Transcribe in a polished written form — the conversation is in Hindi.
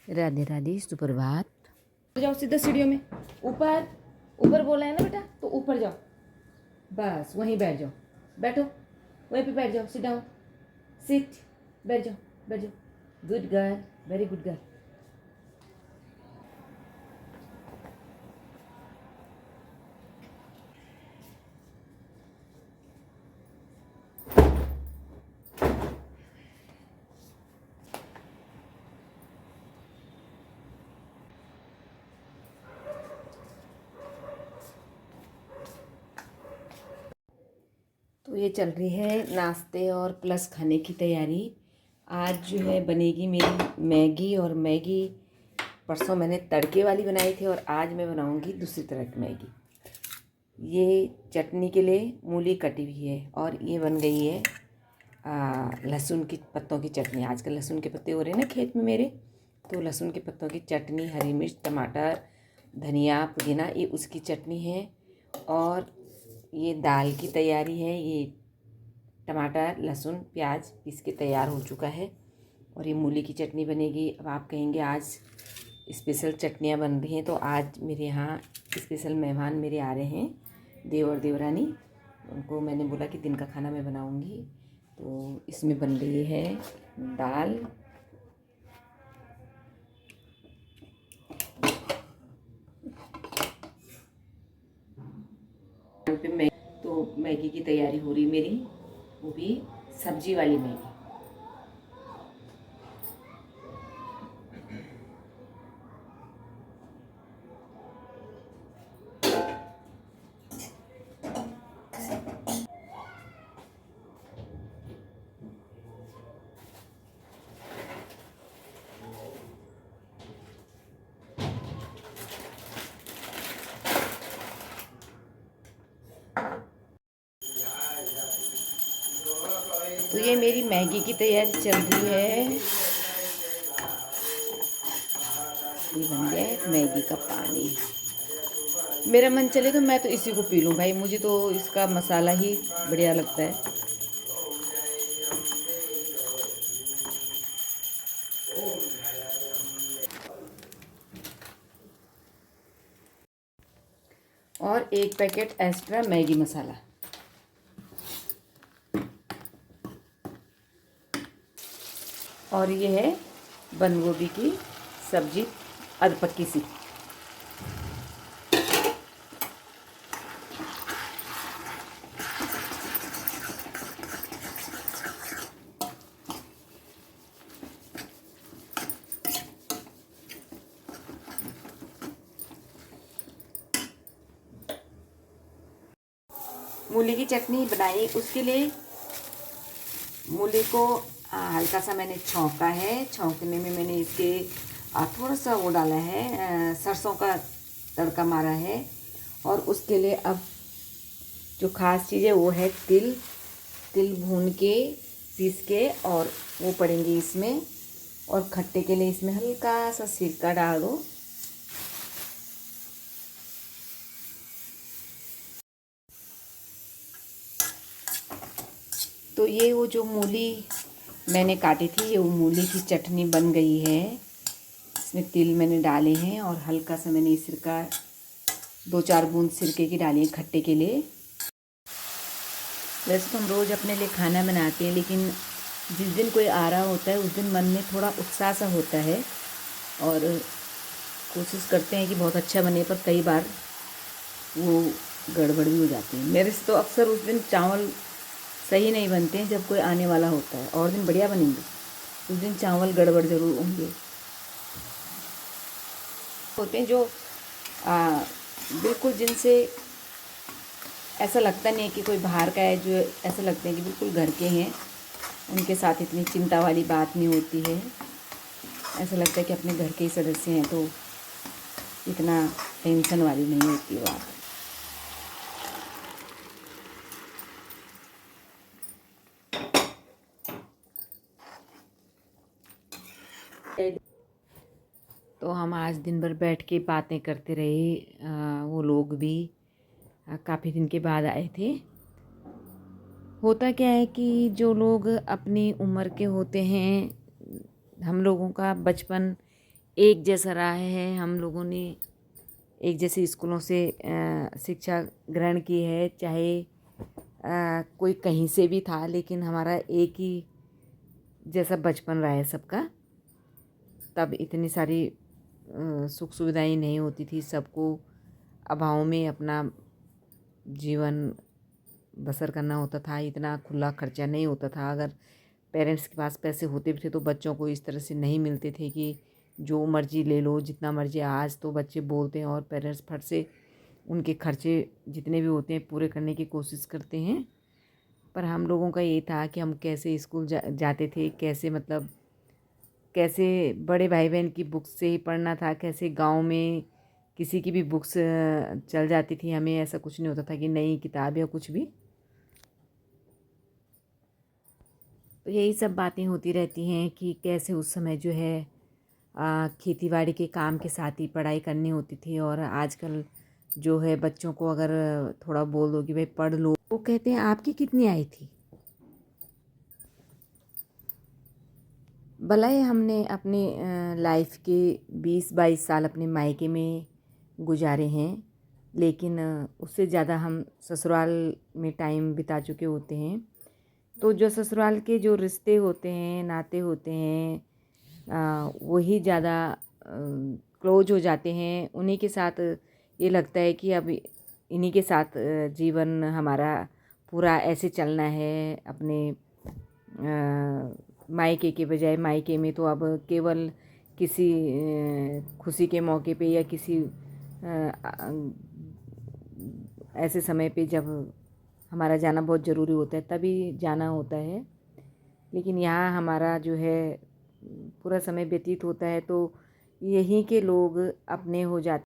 राधे राधे, सुप्रभात। जाओ सीधा सीढ़ियों में, ऊपर ऊपर बोला है ना बेटा, तो ऊपर जाओ, बस वहीं बैठ जाओ, बैठो वहीं पे बैठ जाओ, सिट डाउन, सिट, बैठ जाओ, बैठ जाओ, good girl, very good girl. तो ये चल रही है नाश्ते और प्लस खाने की तैयारी। आज जो है बनेगी मेरी मैगी, और मैगी परसों मैंने तड़के वाली बनाई थी और आज मैं बनाऊंगी दूसरी तरह की मैगी। ये चटनी के लिए मूली कटी हुई है, और ये बन गई है लहसुन की पत्तों की चटनी। आजकल लहसुन के पत्ते हो रहे हैं ना खेत में मेरे, तो लहसुन के पत्तों की चटनी, हरी मिर्च, टमाटर, धनिया, पुदीना, ये उसकी चटनी है। और ये दाल की तैयारी है, ये टमाटर, लहसुन, प्याज पीस के तैयार हो चुका है। और ये मूली की चटनी बनेगी। अब आप कहेंगे आज स्पेशल चटनियाँ बन रही हैं, तो आज मेरे यहाँ स्पेशल मेहमान मेरे आ रहे हैं, देव और देवरानी। उनको मैंने बोला कि दिन का खाना मैं बनाऊंगी, तो इसमें बन रही है दाल, पे मैगी की तैयारी हो रही मेरी, वो भी सब्जी वाली मैगी। तो ये मेरी मैगी की तैयारी चल रही है। ये बन गया है मैगी का पानी। मेरा मन चले तो मैं तो इसी को पी लूँ भाई, मुझे तो इसका मसाला ही बढ़िया लगता है। और एक पैकेट एक्स्ट्रा मैगी मसाला। और ये है बंद गोभी की सब्जी, अधपक्की सी। मूली की चटनी बनाई, उसके लिए मूली को हल्का सा मैंने छौंका है। छौंकने में मैंने इसके थोड़ा सा वो डाला है, सरसों का तड़का मारा है। और उसके लिए अब जो ख़ास चीज़ है वो है तिल। तिल भून के पीस के और वो पड़ेंगे इसमें। और खट्टे के लिए इसमें हल्का सा सिरका डाल दो। तो ये वो जो मूली मैंने काटी थी, ये वो मूली की चटनी बन गई है। इसमें तिल मैंने डाले हैं और हल्का सा मैंने सिरका, 2-4 बूंद सिरके की डाली है खट्टे के लिए। वैसे तो हम रोज़ अपने लिए खाना बनाते हैं, लेकिन जिस दिन कोई आ रहा होता है उस दिन मन में थोड़ा उत्साह सा होता है और कोशिश करते हैं कि बहुत अच्छा बने, पर कई बार वो गड़बड़ भी हो जाती है। मेरे से तो अक्सर उस दिन चावल सही नहीं बनते हैं जब कोई आने वाला होता है, और दिन बढ़िया बनेंगे, उस दिन चावल गड़बड़ ज़रूर होंगे। होते हैं जो बिल्कुल जिनसे ऐसा लगता नहीं है कि कोई बाहर का है, जो ऐसा लगते हैं कि बिल्कुल घर के हैं, उनके साथ इतनी चिंता वाली बात नहीं होती है। ऐसा लगता है कि अपने घर के ही सदस्य हैं, तो इतना टेंशन वाली नहीं होती बात। तो हम आज दिन भर बैठ के बातें करते रहे। वो लोग भी काफ़ी दिन के बाद आए थे। होता क्या है कि जो लोग अपनी उम्र के होते हैं, हम लोगों का बचपन एक जैसा रहा है। हम लोगों ने एक जैसे स्कूलों से शिक्षा ग्रहण की है, चाहे कोई कहीं से भी था, लेकिन हमारा एक ही जैसा बचपन रहा है सबका। तब इतनी सारी सुख सुविधाएं नहीं होती थी, सबको अभाव में अपना जीवन बसर करना होता था। इतना खुला खर्चा नहीं होता था। अगर पेरेंट्स के पास पैसे होते भी थे तो बच्चों को इस तरह से नहीं मिलते थे कि जो मर्जी ले लो, जितना मर्जी। आज तो बच्चे बोलते हैं और पेरेंट्स फट से उनके खर्चे जितने भी होते हैं पूरे करने की कोशिश करते हैं। पर हम लोगों का ये था कि हम कैसे स्कूल जाते थे, कैसे मतलब कैसे बड़े भाई बहन की बुक्स से ही पढ़ना था, कैसे गांव में किसी की भी बुक्स चल जाती थी। हमें ऐसा कुछ नहीं होता था कि नई किताब या कुछ भी। तो यही सब बातें होती रहती हैं कि कैसे उस समय जो है खेतीबाड़ी के काम के साथ ही पढ़ाई करनी होती थी। और आजकल जो है बच्चों को अगर थोड़ा बोल दो कि भाई पढ़ लो, वो कहते हैं आपकी कितनी आई थी। भला ही हमने अपने लाइफ के 20-22 साल अपने मायके में गुजारे हैं, लेकिन उससे ज़्यादा हम ससुराल में टाइम बिता चुके होते हैं। तो जो ससुराल के जो रिश्ते होते हैं, नाते होते हैं, वही ज़्यादा क्लोज हो जाते हैं। उन्हीं के साथ ये लगता है कि अब इन्हीं के साथ जीवन हमारा पूरा ऐसे चलना है। अपने मायके के बजाय, मायके में तो अब केवल किसी खुशी के मौके पे या किसी ऐसे समय पे जब हमारा जाना बहुत ज़रूरी होता है तभी जाना होता है। लेकिन यहाँ हमारा जो है पूरा समय व्यतीत होता है, तो यहीं के लोग अपने हो जाते